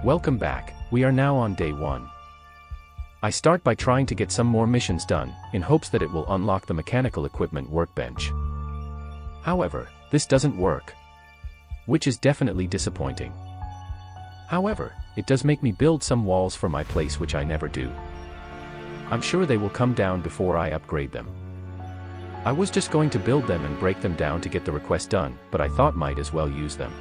Welcome back. We are now on day 1. I start by trying to get some more missions done, in hopes that it will unlock the mechanical equipment workbench. However, this doesn't work, which is definitely disappointing. However, it does make me build some walls for my place, which I never do. I'm sure they will come down before I upgrade them. I was just going to build them and break them down to get the request done, but I thought might as well use them.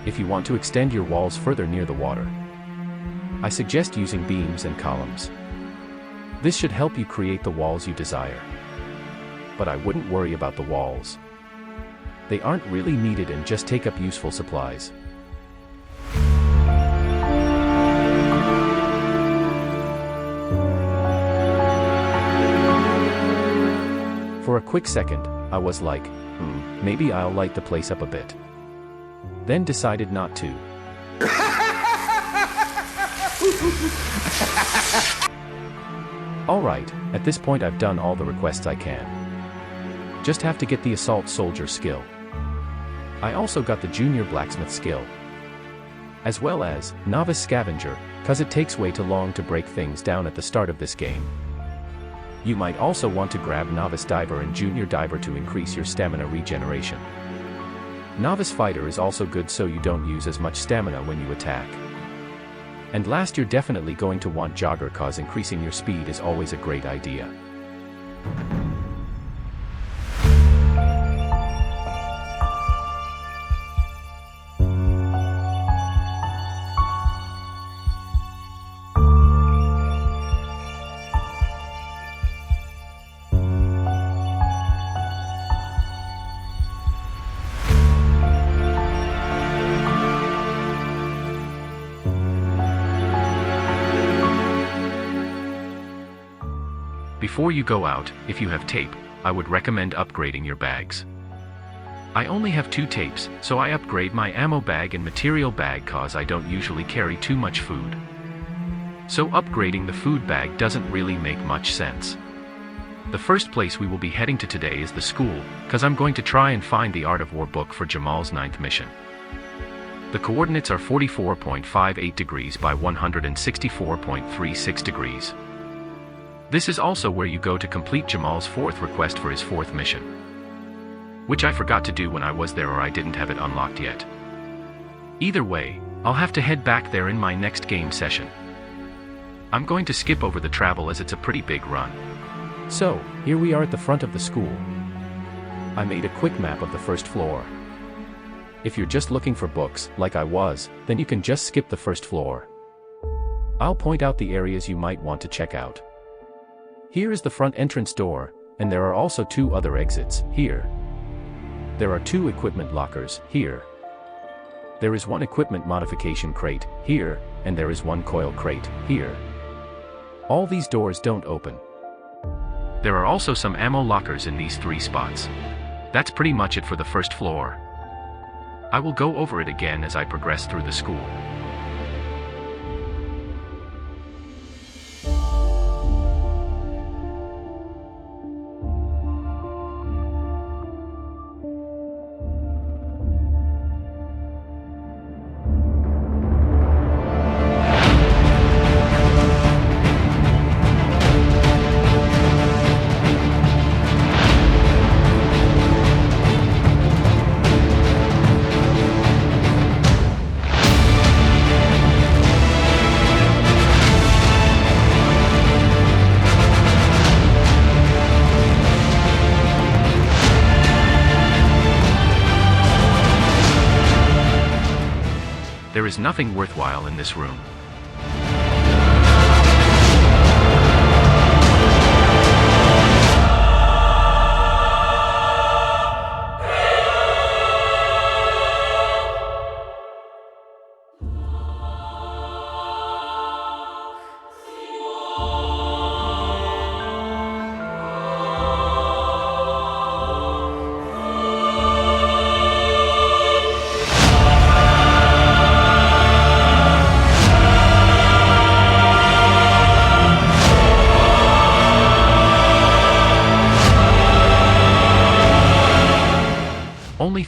If you want to extend your walls further near the water, I suggest using beams and columns. This should help you create the walls you desire. But I wouldn't worry about the walls. They aren't really needed and just take up useful supplies. For a quick second, I was like, maybe I'll light the place up a bit. Then decided not to. Alright, at this point I've done all the requests I can. Just have to get the assault soldier skill. I also got the junior blacksmith skill, as well as novice scavenger, cause it takes way too long to break things down at the start of this game. You might also want to grab novice diver and junior diver to increase your stamina regeneration. Novice fighter is also good so you don't use as much stamina when you attack. And last, you're definitely going to want jogger cause increasing your speed is always a great idea. Before you go out, if you have tape, I would recommend upgrading your bags. I only have 2 tapes, so I upgrade my ammo bag and material bag cause I don't usually carry too much food. So upgrading the food bag doesn't really make much sense. The first place we will be heading to today is the school, cause I'm going to try and find the Art of War book for Jamal's 9th mission. The coordinates are 44.58 degrees by 164.36 degrees. This is also where you go to complete Jamal's 4th request for his 4th mission, which I forgot to do when I was there, or I didn't have it unlocked yet. Either way, I'll have to head back there in my next game session. I'm going to skip over the travel as it's a pretty big run. So, here we are at the front of the school. I made a quick map of the first floor. If you're just looking for books, like I was, then you can just skip the first floor. I'll point out the areas you might want to check out. Here is the front entrance door, and there are also 2 other exits, here. There are 2 equipment lockers, here. There is 1 equipment modification crate, here, and there is 1 coil crate, here. All these doors don't open. There are also some ammo lockers in these 3 spots. That's pretty much it for the first floor. I will go over it again as I progress through the school. There is nothing worthwhile in this room.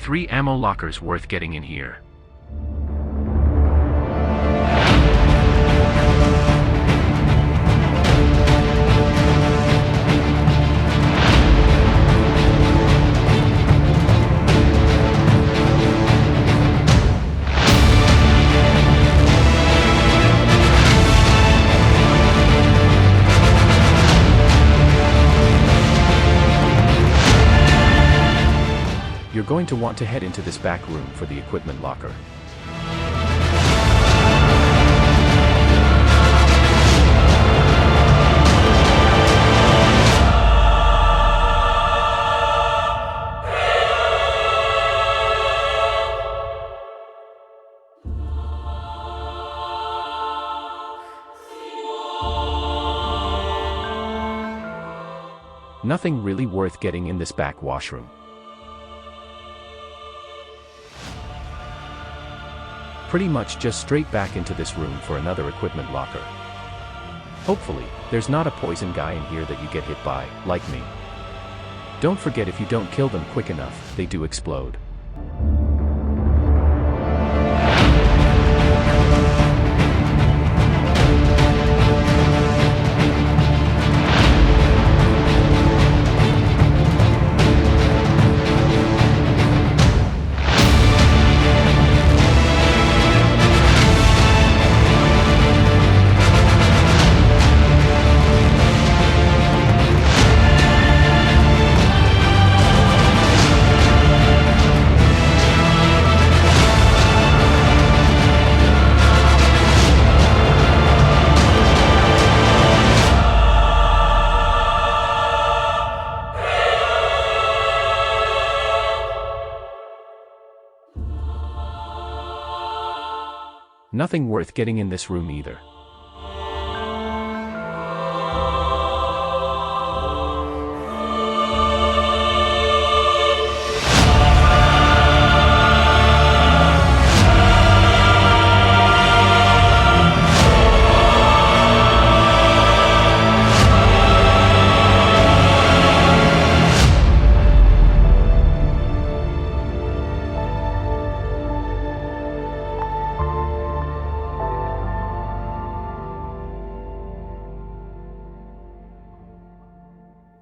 3 ammo lockers worth getting in here. You're going to want to head into this back room for the equipment locker. Nothing really worth getting in this back washroom. Pretty much just straight back into this room for another equipment locker. Hopefully, there's not a poison guy in here that you get hit by, like me. Don't forget, if you don't kill them quick enough, they do explode. Nothing worth getting in this room either.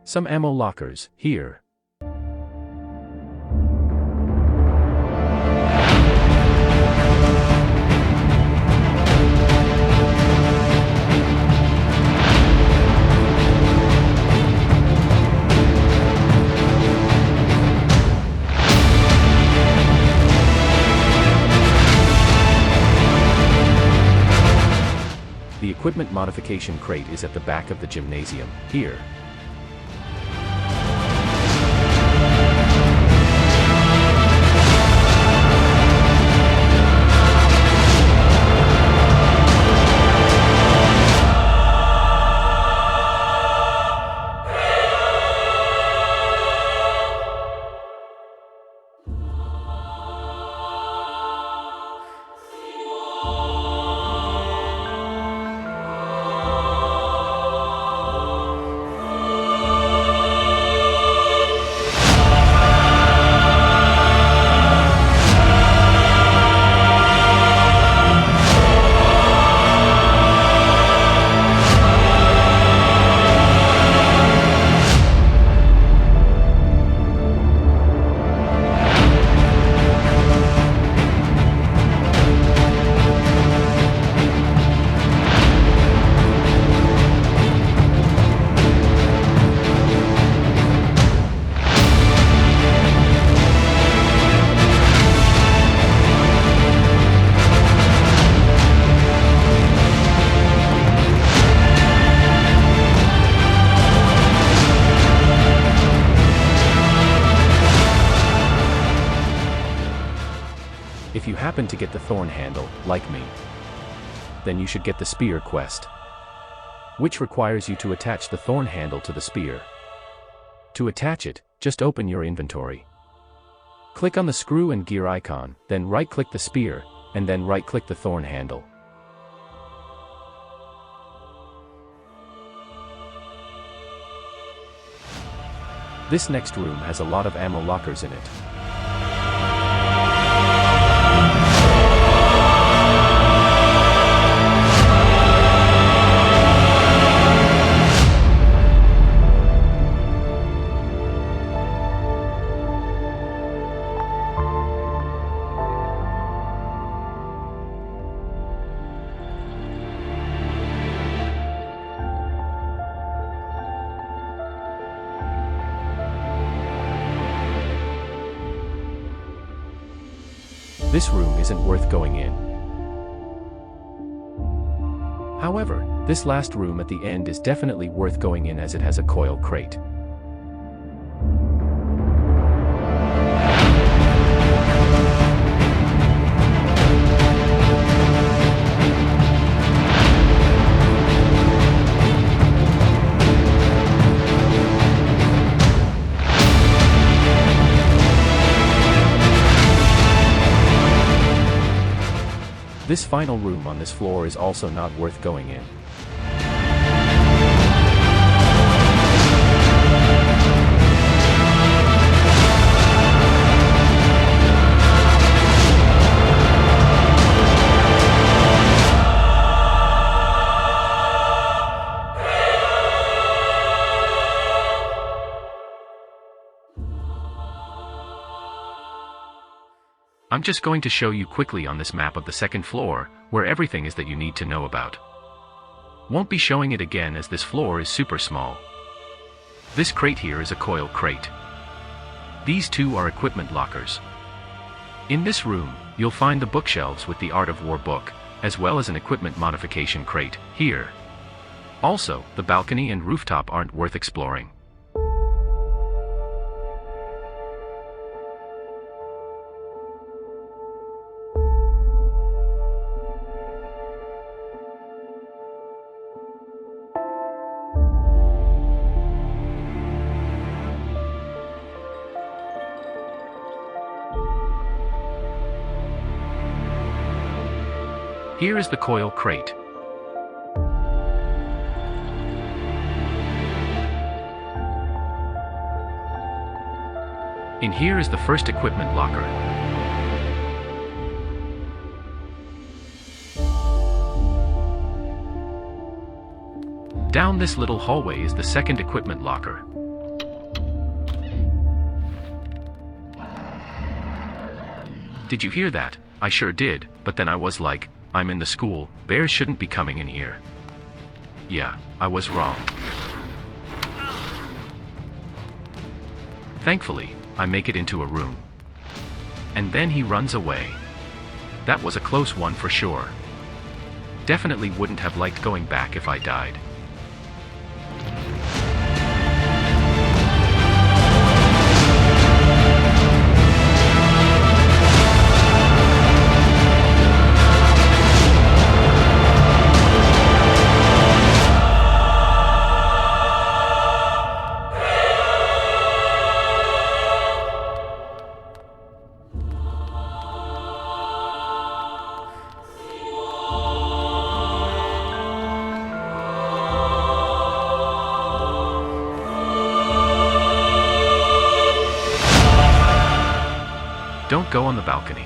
Some ammo lockers, here. The equipment modification crate is at the back of the gymnasium, here. If you happen to get the thorn handle, like me, then you should get the spear quest, which requires you to attach the thorn handle to the spear. To attach it, just open your inventory. Click on the screw and gear icon, then right-click the spear, and then right-click the thorn handle. This next room has a lot of ammo lockers in it. this room isn't worth going in. However, this last room at the end is definitely worth going in as it has a coil crate. This final room on this floor is also not worth going in. I'm just going to show you quickly on this map of the second floor, where everything is that you need to know about. Won't be showing it again as this floor is super small. This crate here is a coil crate. These two are equipment lockers. In this room, you'll find the bookshelves with the Art of War book, as well as an equipment modification crate here. Also, the balcony and rooftop aren't worth exploring. Here is the coil crate. In here is the first equipment locker. Down this little hallway is the second equipment locker. Did you hear that? I sure did, but then I was like, I'm in the school, bears shouldn't be coming in here. Yeah, I was wrong. Thankfully, I make it into a room. And then he runs away. That was a close one for sure. Definitely wouldn't have liked going back if I died. Don't go on the balcony.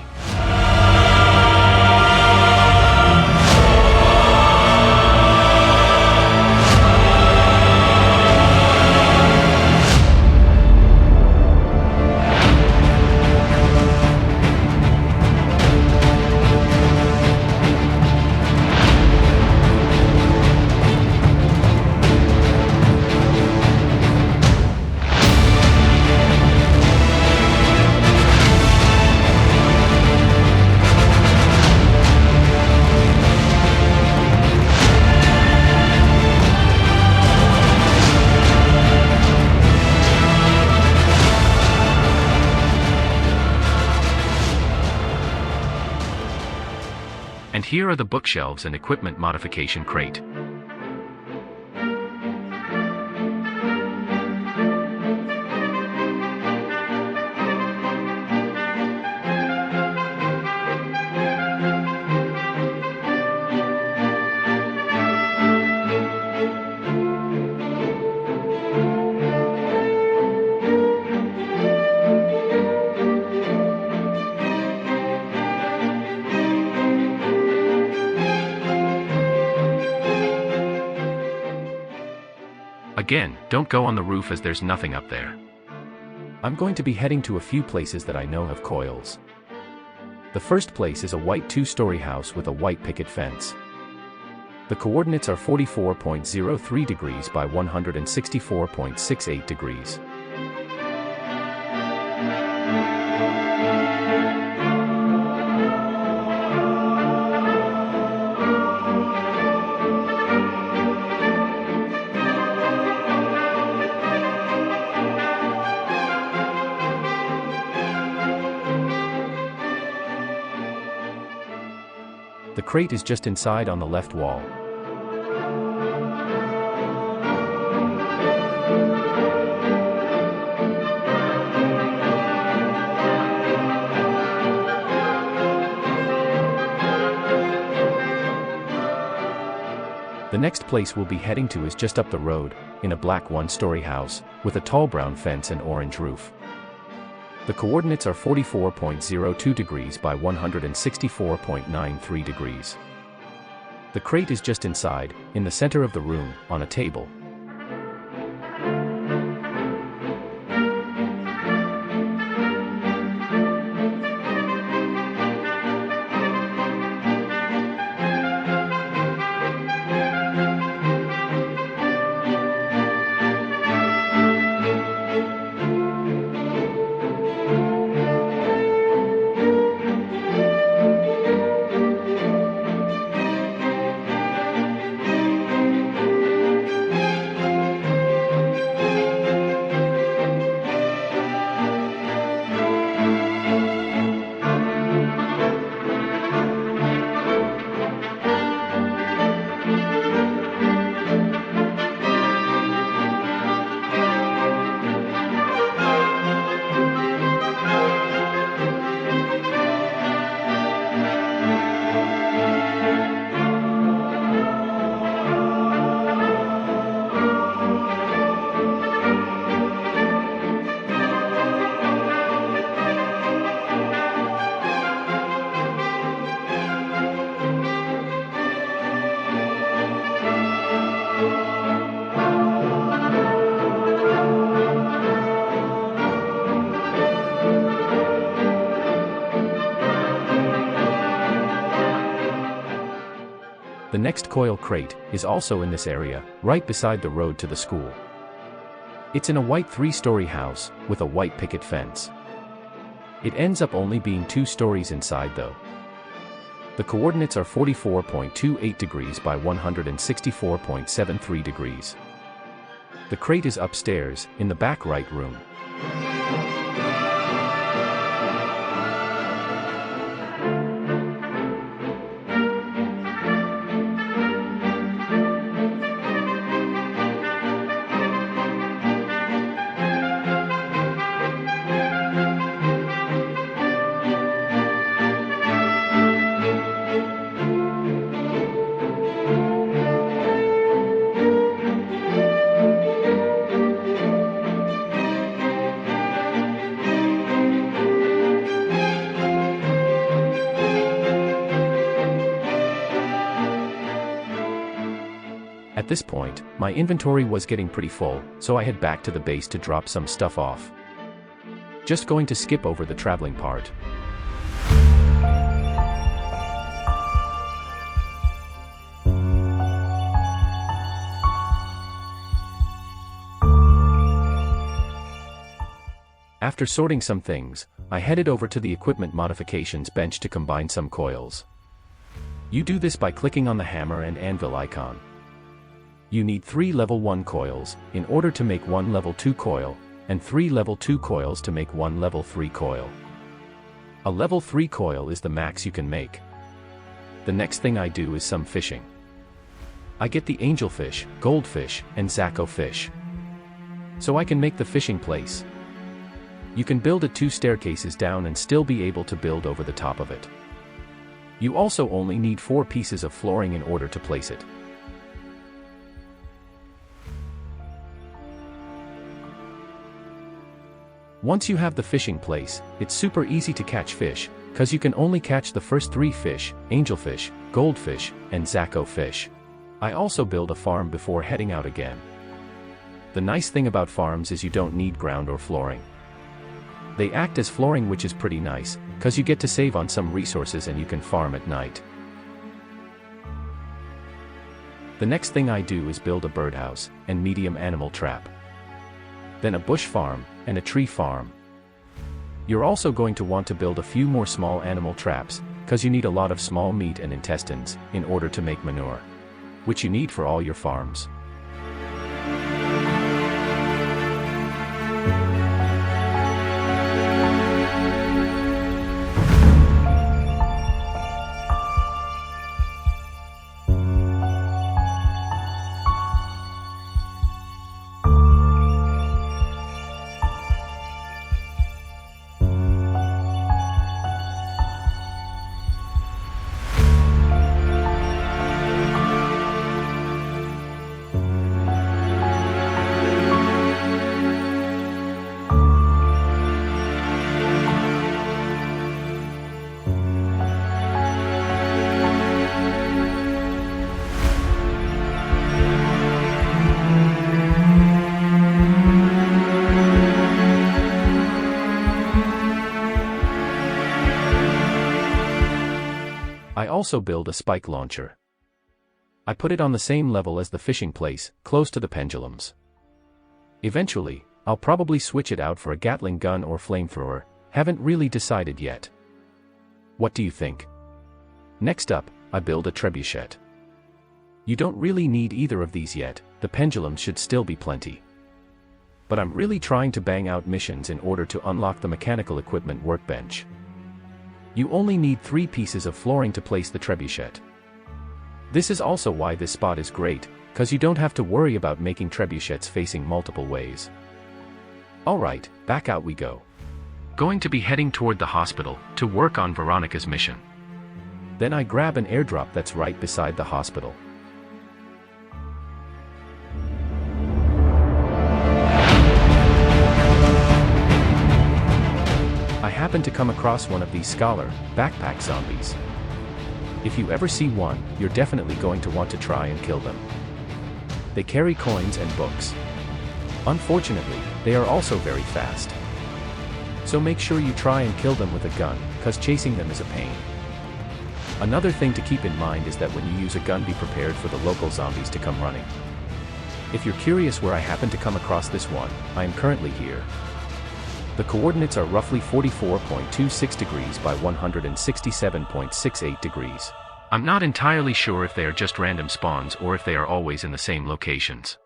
And here are the bookshelves and equipment modification crate. Again, don't go on the roof as there's nothing up there. I'm going to be heading to a few places that I know have coils. The first place is a white two-story house with a white picket fence. The coordinates are 44.03 degrees by 164.68 degrees. The crate is just inside on the left wall. The next place we'll be heading to is just up the road, in a black one-story house, with a tall brown fence and orange roof. The coordinates are 44.02 degrees by 164.93 degrees. The crate is just inside, in the center of the room, on a table. The next coil crate is also in this area, right beside the road to the school. It's in a white 3-story house, with a white picket fence. It ends up only being 2 stories inside though. The coordinates are 44.28 degrees by 164.73 degrees. The crate is upstairs, in the back right room. At this point, my inventory was getting pretty full, so I head back to the base to drop some stuff off. Just going to skip over the traveling part. After sorting some things, I headed over to the equipment modifications bench to combine some coils. You do this by clicking on the hammer and anvil icon. You need 3 level 1 coils, in order to make 1 level 2 coil, and 3 level 2 coils to make 1 level 3 coil. A level 3 coil is the max you can make. The next thing I do is some fishing. I get the angelfish, goldfish, and Zaco fish. So I can make the fishing place. You can build it 2 staircases down and still be able to build over the top of it. You also only need 4 pieces of flooring in order to place it. Once you have the fishing place, it's super easy to catch fish, cause you can only catch the first 3 fish, angelfish, goldfish, and Zaco fish. I also build a farm before heading out again. The nice thing about farms is you don't need ground or flooring. They act as flooring, which is pretty nice, cause you get to save on some resources and you can farm at night. The next thing I do is build a birdhouse, and medium animal trap. Then a bush farm, and a tree farm. You're also going to want to build a few more small animal traps, cause you need a lot of small meat and intestines, in order to make manure. Which you need for all your farms. also build a spike launcher. I put it on the same level as the fishing place, close to the pendulums. Eventually, I'll probably switch it out for a Gatling gun or flamethrower, haven't really decided yet. What do you think? Next up, I build a trebuchet. You don't really need either of these yet, the pendulums should still be plenty. But I'm really trying to bang out missions in order to unlock the mechanical equipment workbench. You only need 3 pieces of flooring to place the trebuchet. This is also why this spot is great, cause you don't have to worry about making trebuchets facing multiple ways. Alright, back out we go. Going to be heading toward the hospital, to work on Veronica's mission. Then I grab an airdrop that's right beside the hospital. I happen to come across one of these scholar, backpack zombies. If you ever see one, you're definitely going to want to try and kill them. They carry coins and books. Unfortunately, they are also very fast. So make sure you try and kill them with a gun, cause chasing them is a pain. Another thing to keep in mind is that when you use a gun, be prepared for the local zombies to come running. If you're curious where I happen to come across this one, I am currently here. The coordinates are roughly 44.26 degrees by 167.68 degrees. I'm not entirely sure if they are just random spawns or if they are always in the same locations.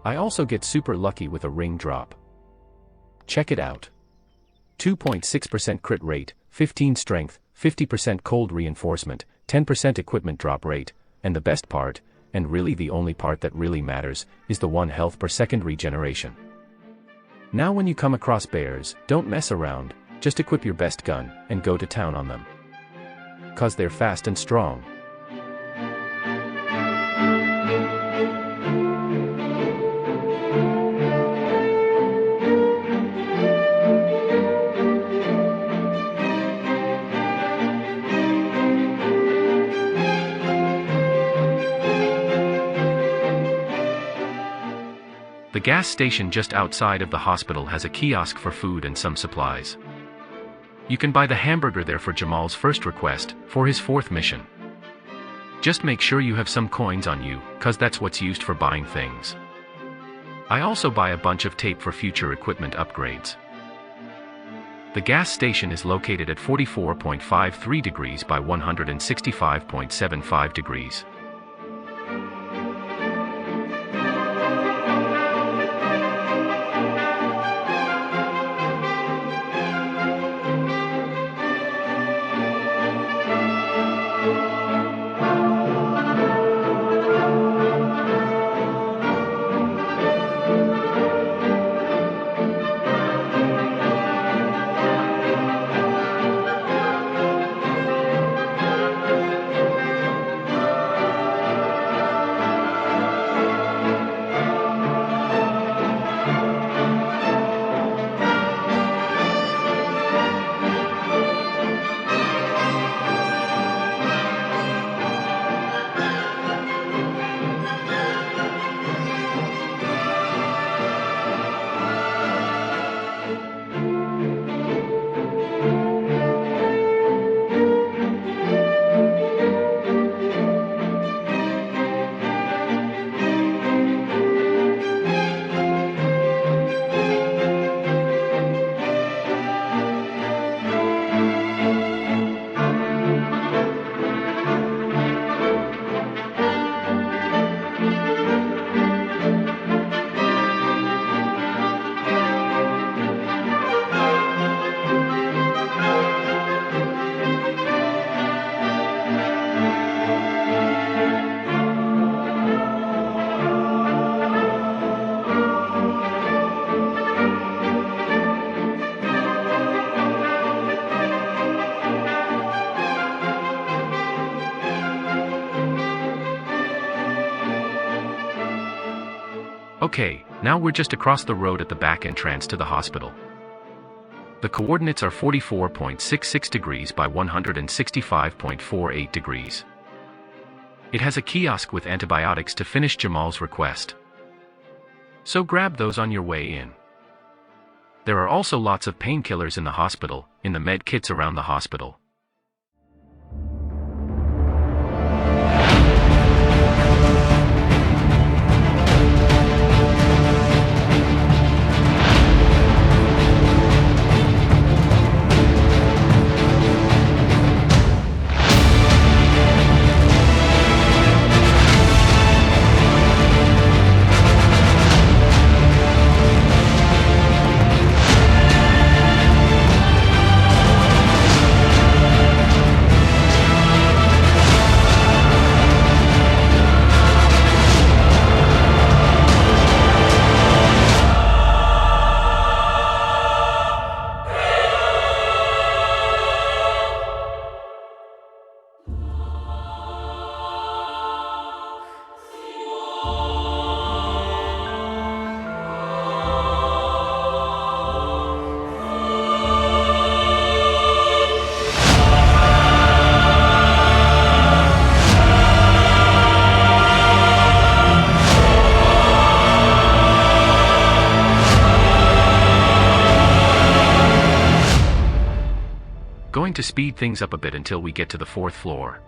I also get super lucky with a ring drop. Check it out. 2.6% crit rate, 15 strength, 50% cold reinforcement, 10% equipment drop rate, and the best part, and really the only part that really matters, is the 1 health per second regeneration. Now when you come across bears, don't mess around, just equip your best gun, and go to town on them. Cause they're fast and strong. The gas station just outside of the hospital has a kiosk for food and some supplies. You can buy the hamburger there for Jamal's first request, for his 4th mission. Just make sure you have some coins on you, cause that's what's used for buying things. I also buy a bunch of tape for future equipment upgrades. The gas station is located at 44.53 degrees by 165.75 degrees. Okay, now we're just across the road at the back entrance to the hospital. The coordinates are 44.66 degrees by 165.48 degrees. It has a kiosk with antibiotics to finish Jamal's request. So grab those on your way in. There are also lots of painkillers in the hospital, in the med kits around the hospital. Going to speed things up a bit until we get to the 4th floor.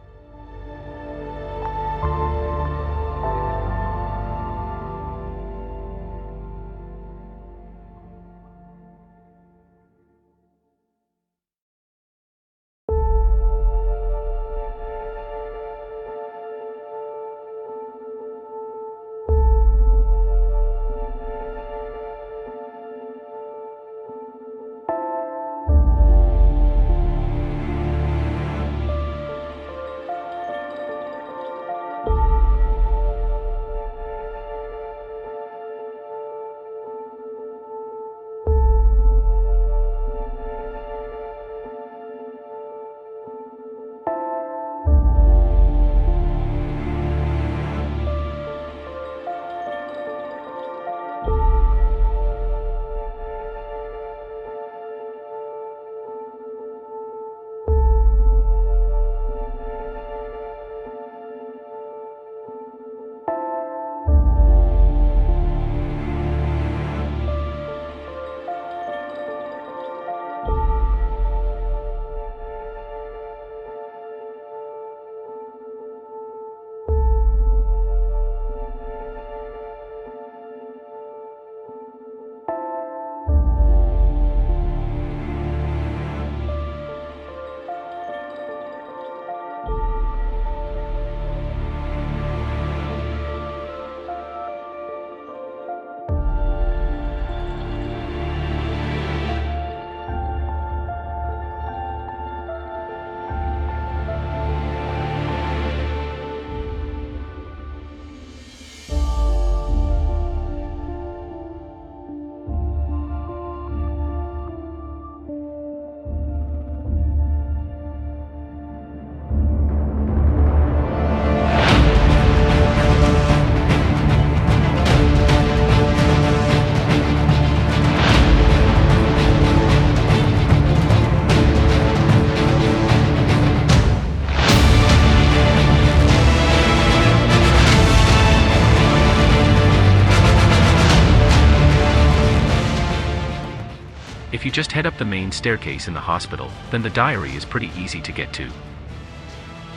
If you just head up the main staircase in the hospital, then the diary is pretty easy to get to.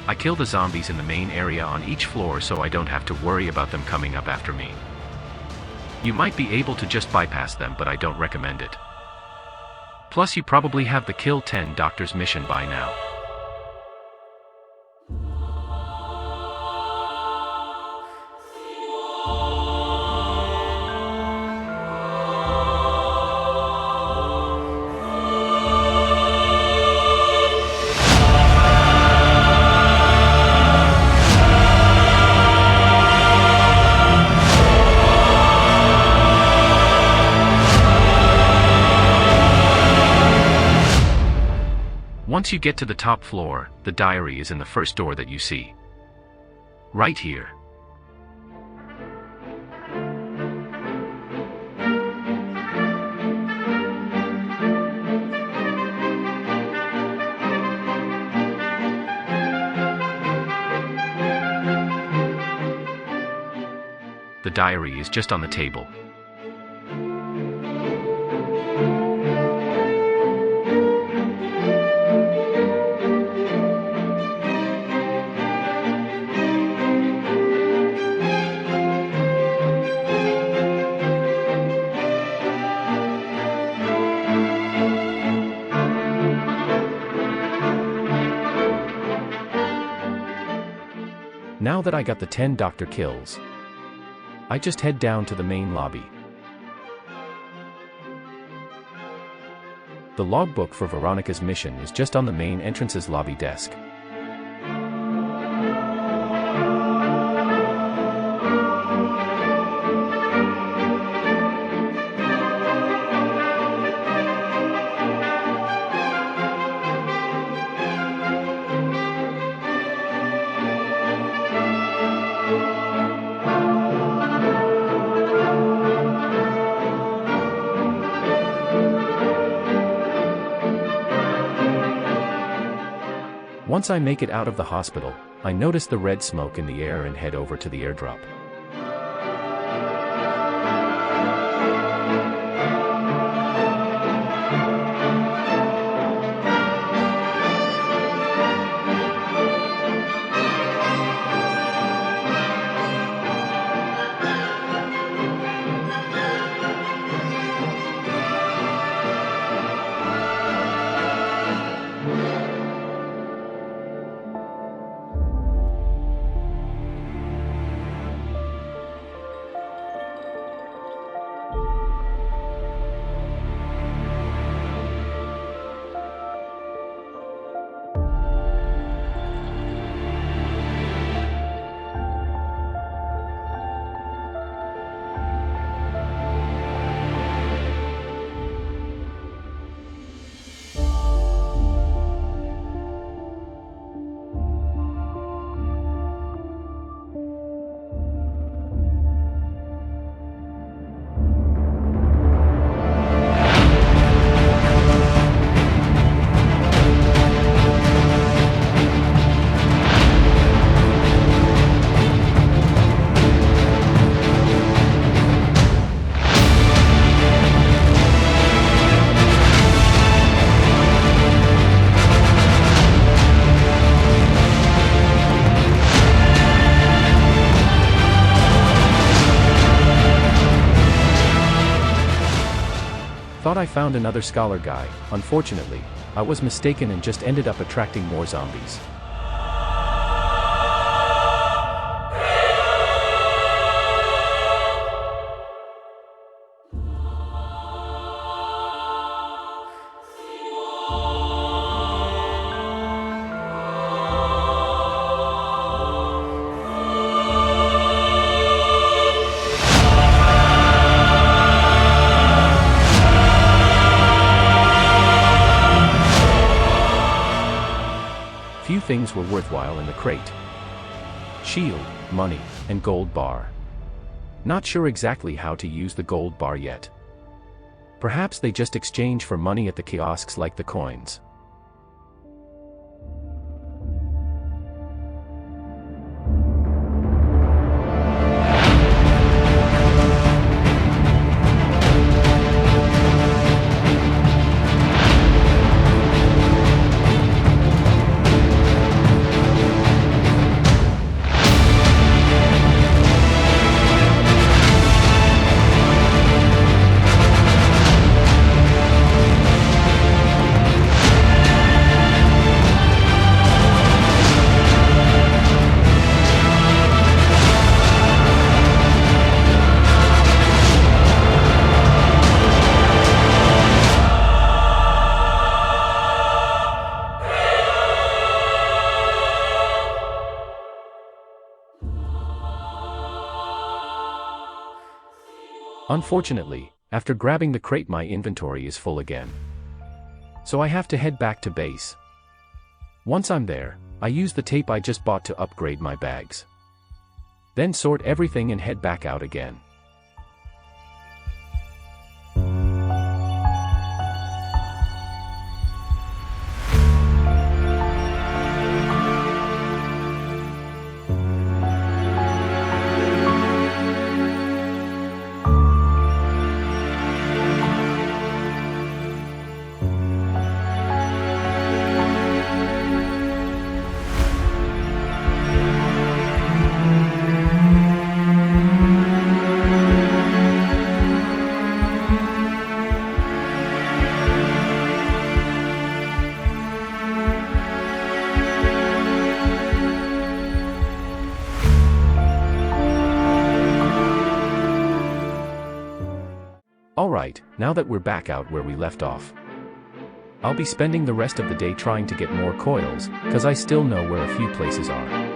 I kill the zombies in the main area on each floor so I don't have to worry about them coming up after me. You might be able to just bypass them, but I don't recommend it. Plus you probably have the Kill 10 Doctors mission by now. Once you get to the top floor, the diary is in the first door that you see. Right here. diary is just on the table. Now that I got the 10 doctor kills, I just head down to the main lobby. The logbook for Veronica's mission is just on the main entrance's lobby desk. Once I make it out of the hospital, I notice the red smoke in the air and head over to the airdrop. Thought I found another scholar guy. Unfortunately, I was mistaken and just ended up attracting more zombies. Few things were worthwhile in the crate. Shield, money, and gold bar. Not sure exactly how to use the gold bar yet. Perhaps they just exchange for money at the kiosks like the coins. Unfortunately, after grabbing the crate my inventory is full again. So I have to head back to base. Once I'm there, I use the tape I just bought to upgrade my bags. Then sort everything and head back out again. Now that we're back out where we left off, I'll be spending the rest of the day trying to get more coils, cause I still know where a few places are.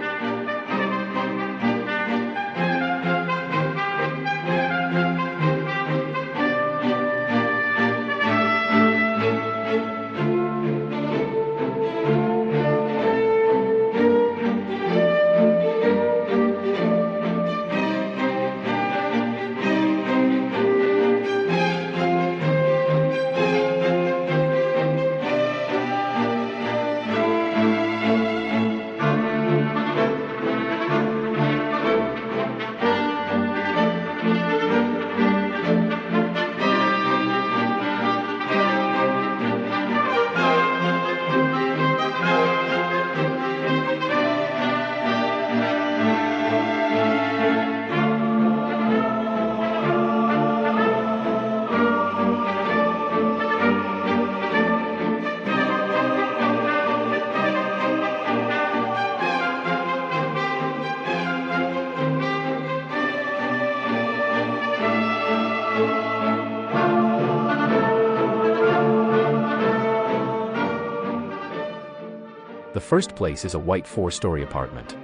The first place is a white 4-story apartment.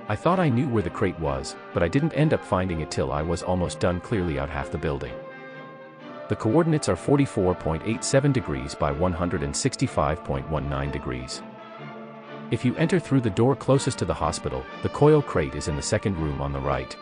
I thought I knew where the crate was, but I didn't end up finding it till I was almost done clearly out half the building. The coordinates are 44.87 degrees by 165.19 degrees. If you enter through the door closest to the hospital, the coil crate is in the second room on the right.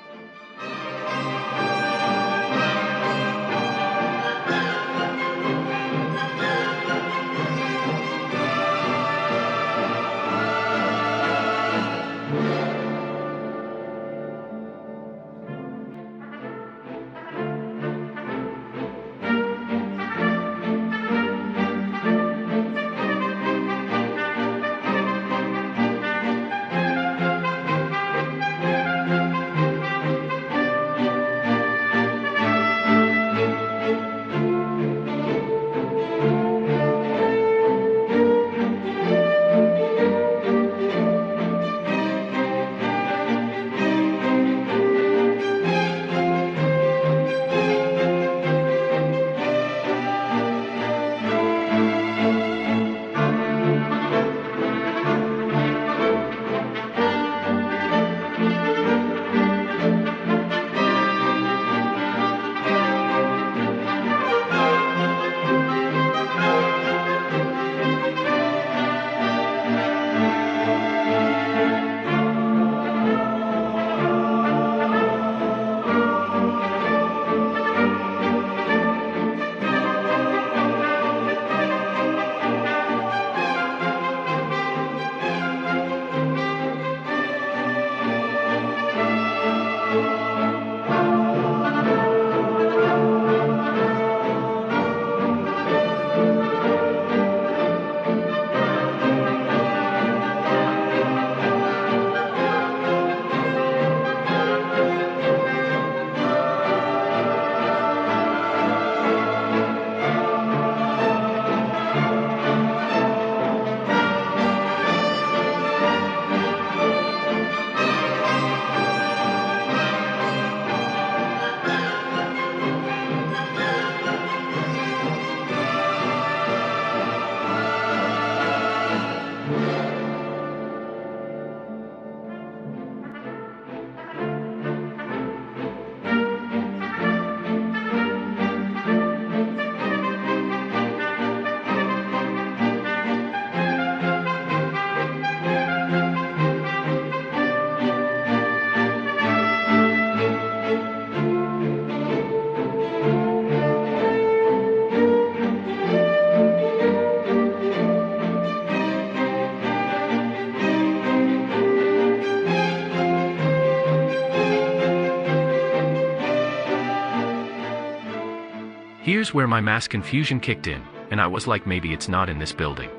Here's where my mass confusion kicked in, and I was like, maybe it's not in this building.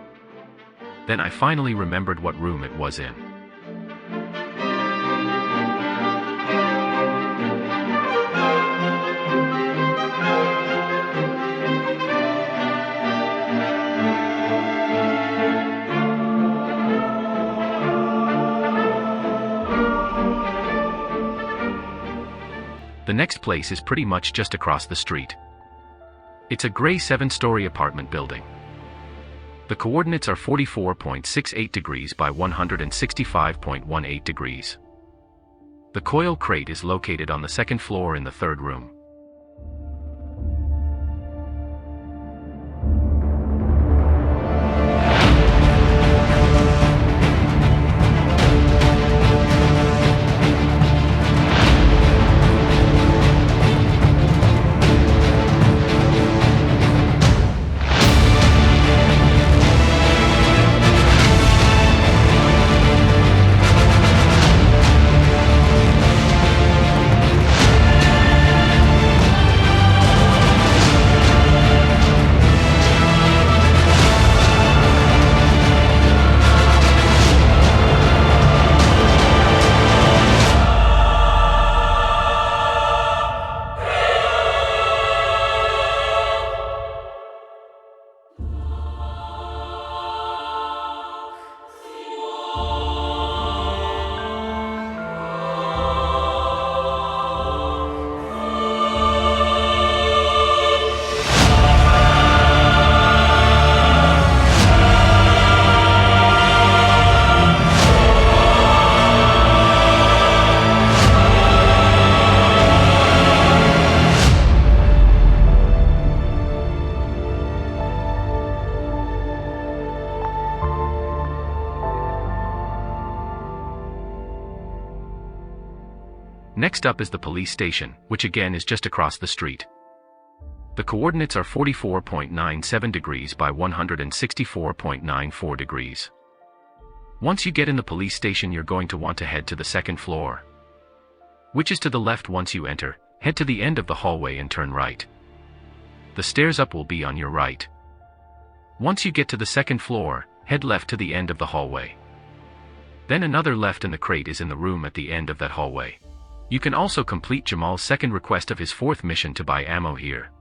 Then I finally remembered what room it was in. The next place is pretty much just across the street. It's a gray 7-story apartment building. The coordinates are 44.68 degrees by 165.18 degrees. The coil crate is located on the second floor in the third room. Next up is the police station, which again is just across the street. The coordinates are 44.97 degrees by 164.94 degrees. Once you get in the police station, you're going to want to head to the second floor, which is to the left. Once you enter, head to the end of the hallway and turn right. The stairs up will be on your right. Once you get to the second floor, head left to the end of the hallway. Then another left and the crate is in the room at the end of that hallway. You can also complete Jamal's second request of his fourth mission to buy ammo here.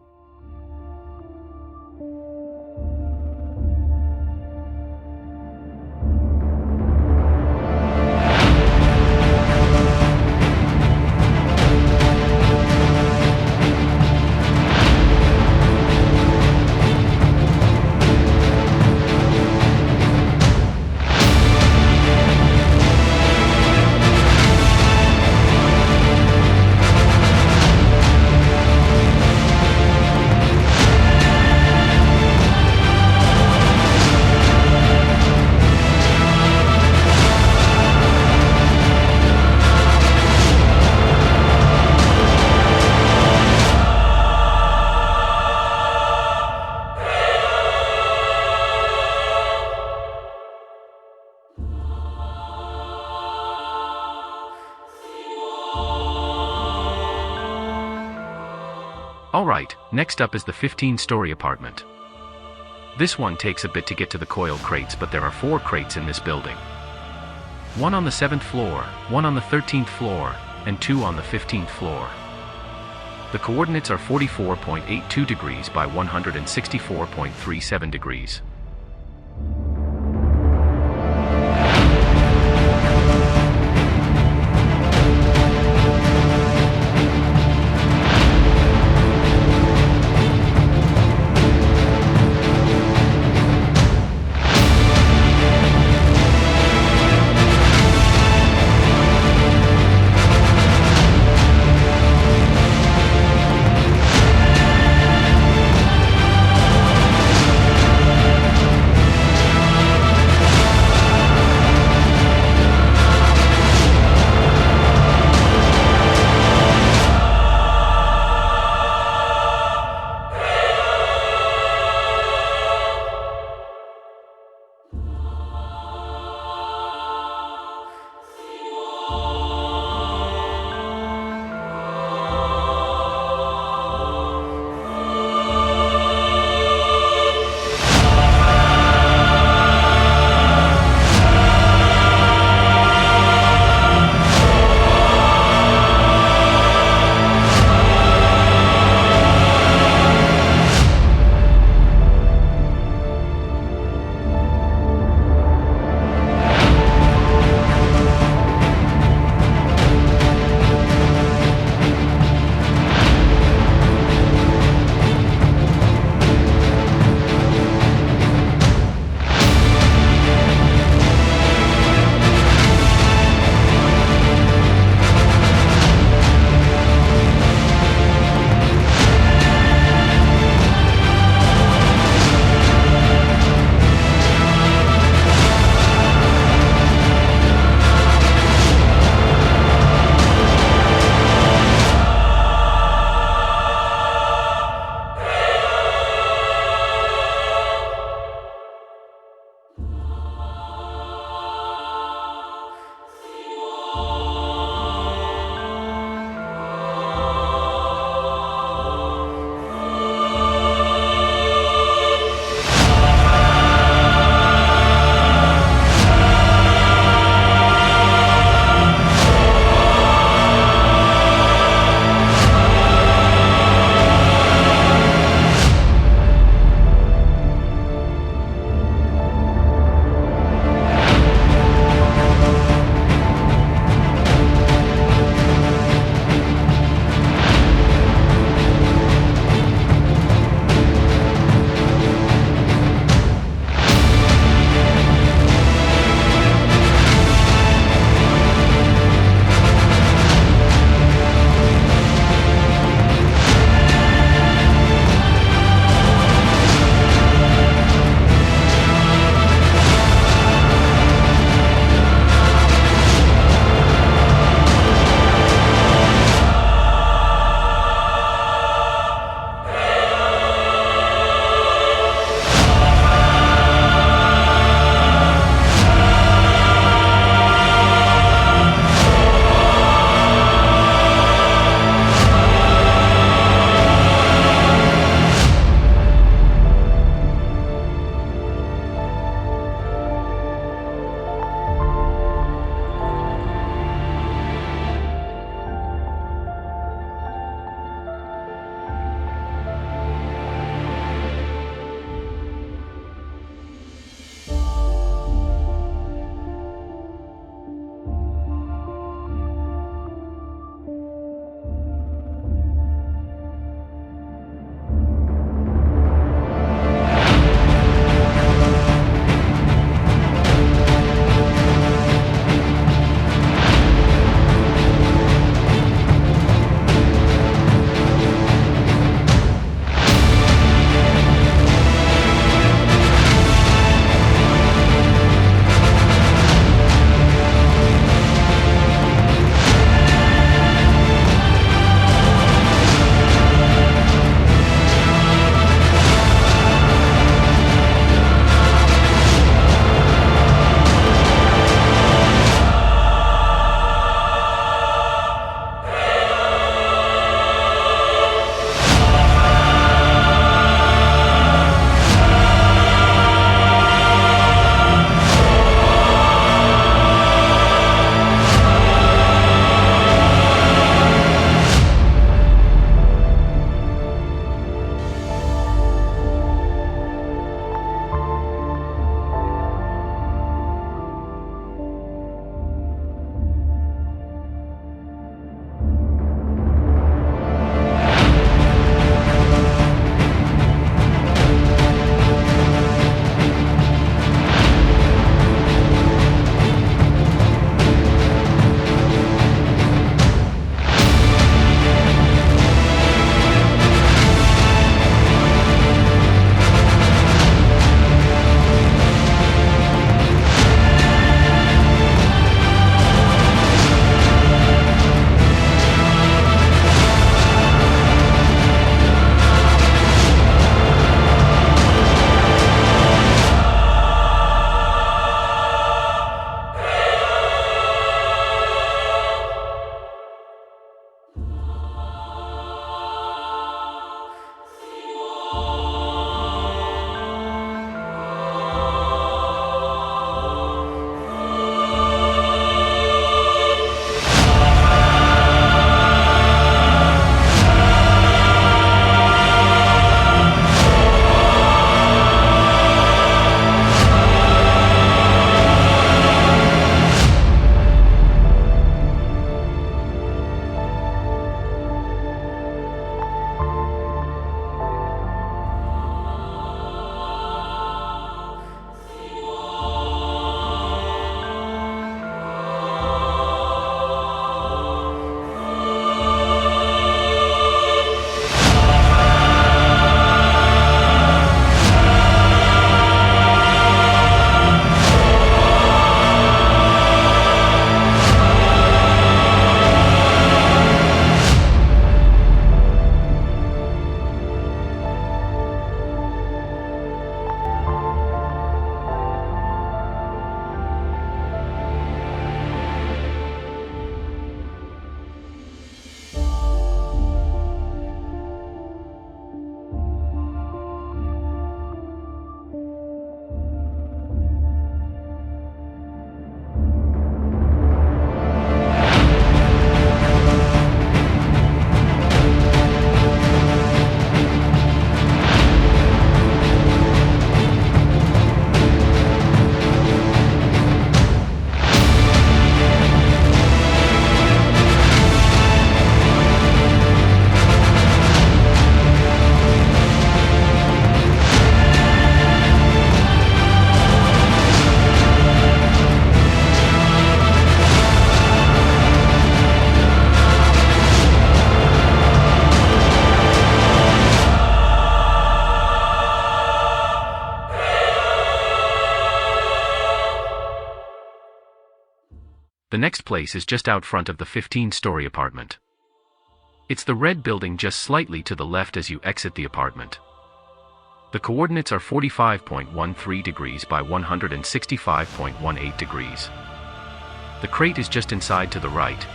Alright, next up is the 15-story apartment. This one takes a bit to get to the coil crates, but there are 4 crates in this building. One on the 7th floor, one on the 13th floor, and 2 on the 15th floor. The coordinates are 44.82 degrees by 164.37 degrees. The next place is just out front of the 15-story apartment. It's the red building just slightly to the left as you exit the apartment. The coordinates are 45.13 degrees by 165.18 degrees. The crate is just inside to the right.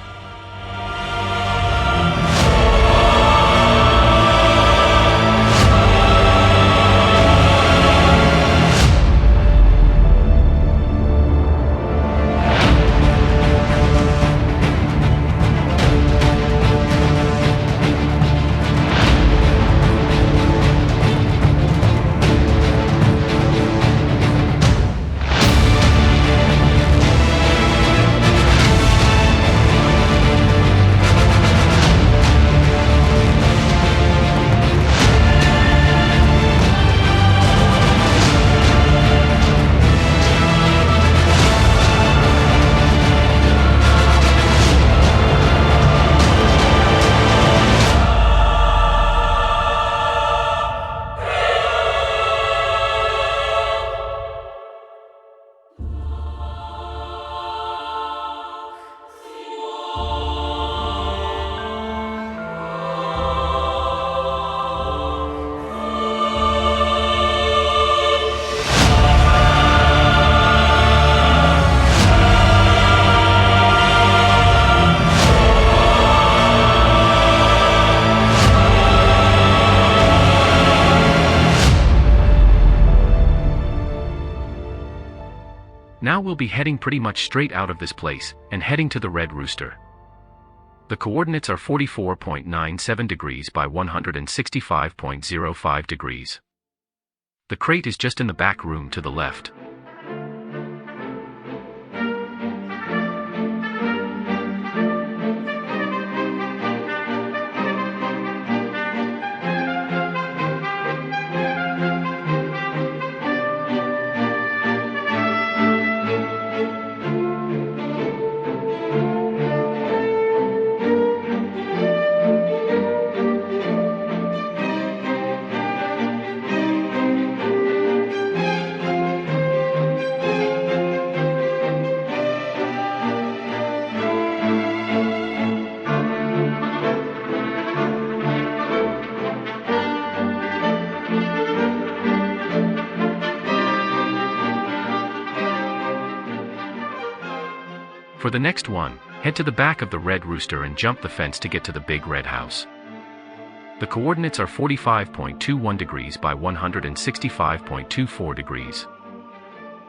Now we'll be heading pretty much straight out of this place, and heading to the Red Rooster. The coordinates are 44.97 degrees by 165.05 degrees. The crate is just in the back room to the left. For the next one, head to the back of the Red Rooster and jump the fence to get to the big red house. The coordinates are 45.21 degrees by 165.24 degrees.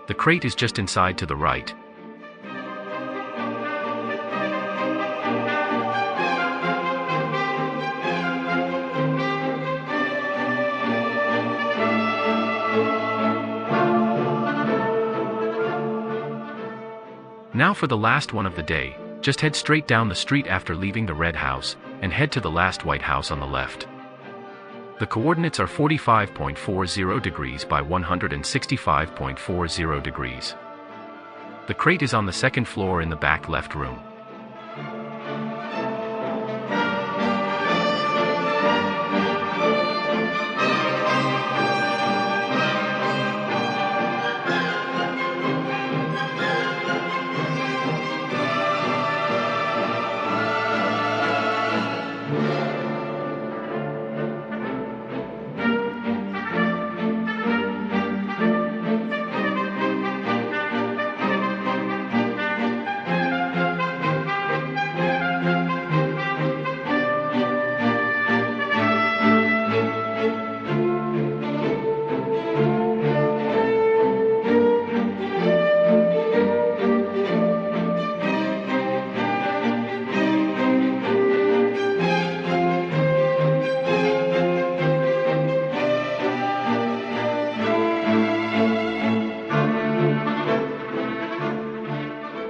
The crate is just inside to the right. Now for the last one of the day, just head straight down the street after leaving the red house, and head to the last white house on the left. The coordinates are 45.40 degrees by 165.40 degrees. The crate is on the second floor in the back left room.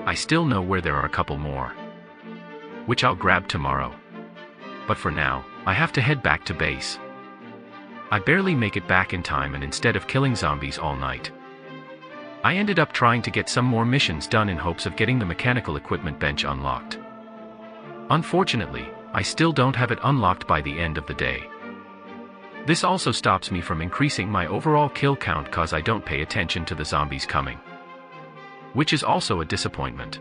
I still know where there are a couple more, which I'll grab tomorrow. But for now, I have to head back to base. I barely make it back in time, and instead of killing zombies all night, I ended up trying to get some more missions done in hopes of getting the mechanical equipment bench unlocked. Unfortunately, I still don't have it unlocked by the end of the day. This also stops me from increasing my overall kill count cause I don't pay attention to the zombies coming, which is also a disappointment.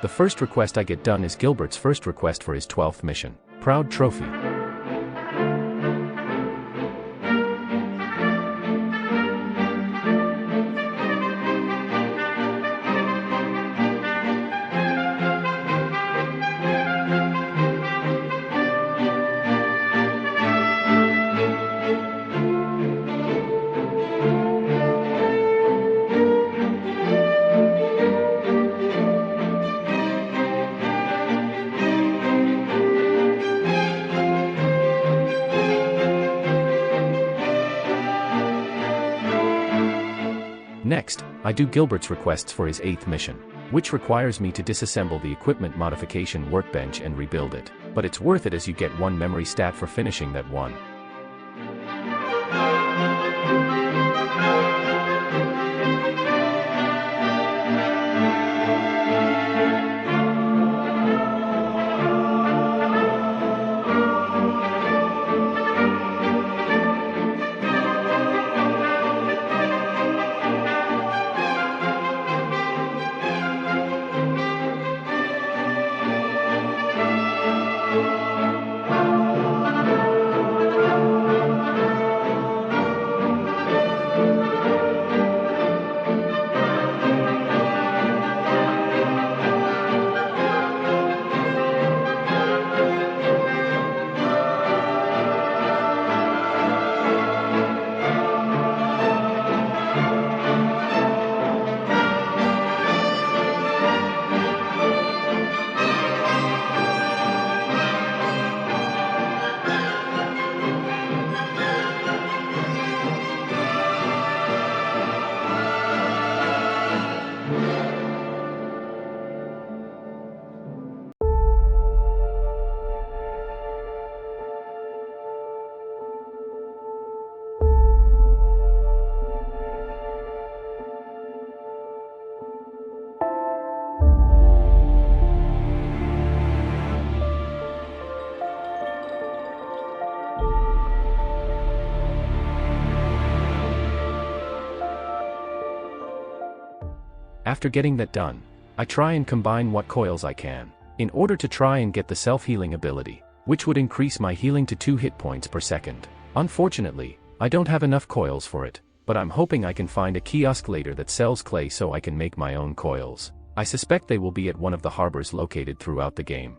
The first request I get done is Gilbert's first request for his 12th mission. Proud trophy. Next, I do Gilbert's requests for his 8th mission, which requires me to disassemble the equipment modification workbench and rebuild it, but it's worth it as you get 1 memory stat for finishing that one. After getting that done, I try and combine what coils I can, in order to try and get the self-healing ability, which would increase my healing to 2 hit points per second. Unfortunately, I don't have enough coils for it, but I'm hoping I can find a kiosk later that sells clay so I can make my own coils. I suspect they will be at one of the harbors located throughout the game.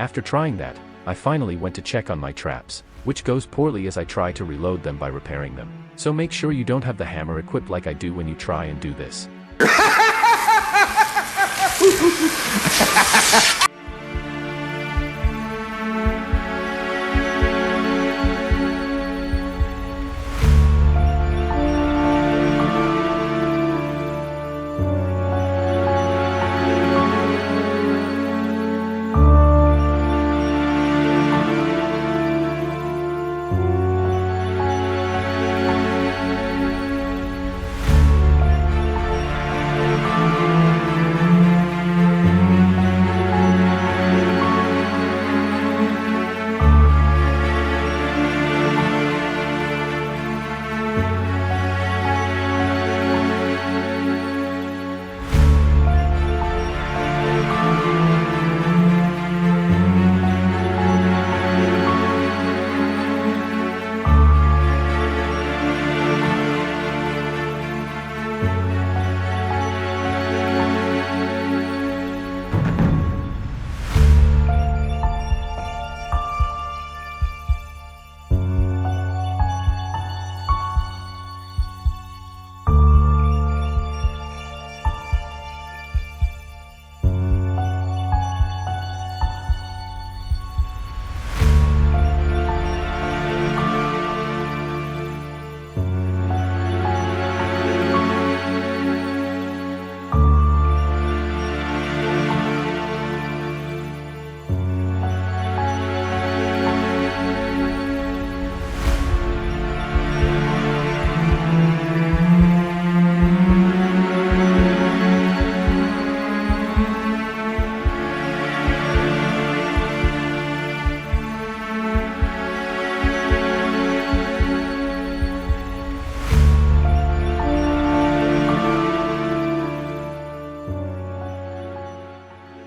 After trying that, I finally went to check on my traps, which goes poorly as I try to reload them by repairing them. So make sure you don't have the hammer equipped like I do when you try and do this.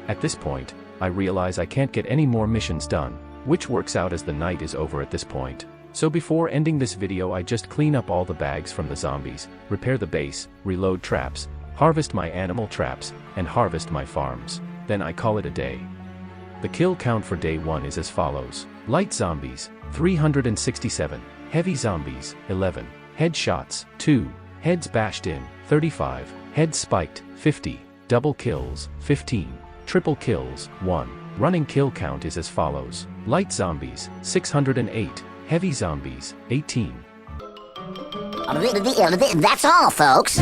At this point, I realize I can't get any more missions done, which works out as the night is over at this point. So before ending this video, I just clean up all the bags from the zombies, repair the base, reload traps, harvest my animal traps, and harvest my farms. Then I call it a day. The kill count for day 1 is as follows. Light zombies, 367. Heavy zombies, 11. Headshots, 2. Heads bashed in, 35. Heads spiked, 50. Double kills, 15. Triple kills, 1. Running kill count is as follows. Light zombies, 608. Heavy zombies, 18. That's all, folks.